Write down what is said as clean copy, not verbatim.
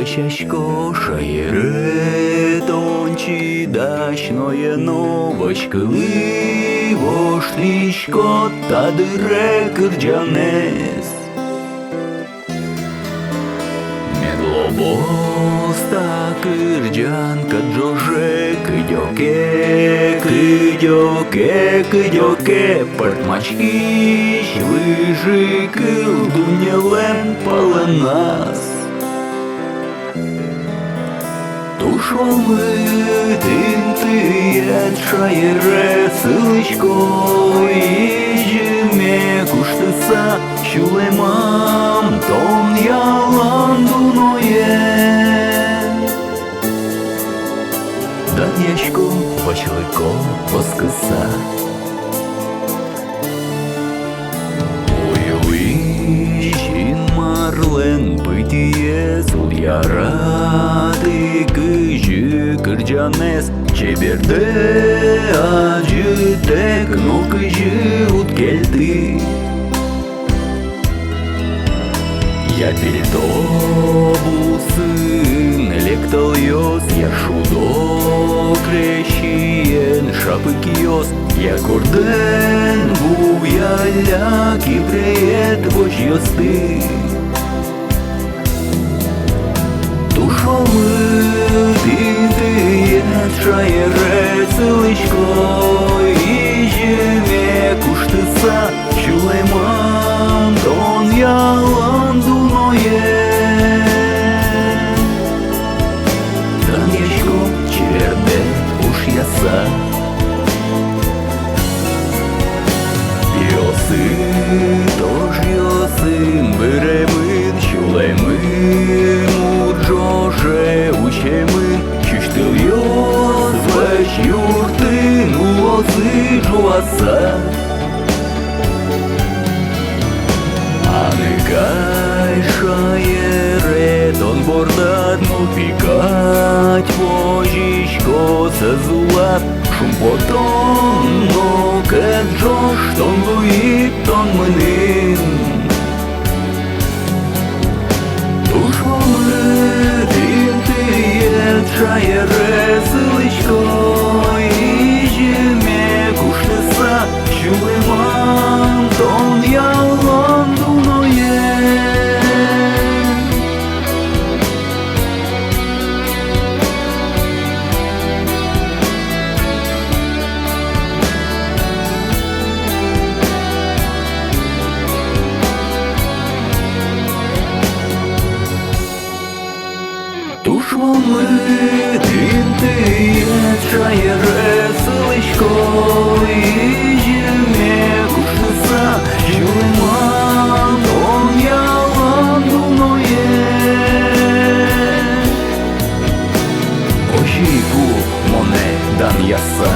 Вещашко шаєре тончі дачноє новочкили воштичко та дире кирджанес. Медлобоста кирджанка джоже кидьоке, кидьоке, кидьоке, портмачки швижи килдунєлен паленас. Тушоми тинтиєт шаєре силичко, іжіме куштиса шулемам тон яландуноє. Данєшко почлико воскиса. Ой-ой, марлен питіє зульяради кижі кирджанес чеберде аджитек ну кижі уткельти. Я перетобусын лектойос, я шудо крещиен шапыкиос, я курден буяля кипреет вожьёсты. Душомы тинтиет шаере сылычко, ижеме куштыса чулаймам тон яланду. Данешко чеверде уж яса. Йосын, тож йосын, беремин, чулемин, уджоже учемин, чиштил йос, веш юртин, улози жуаса. Аныкай шаере тон бордат ну пикать вожичко сазулат шум потом но кет жош тон луит тон мынин. Душмамы тинтиет шаере сылычко, ижеме куштыса чулемам тон яланду. Тушмамы тинтиет шаере сылычко, ижеме куштыса чулемам тон яландуноє. Оши бу моне дан яса.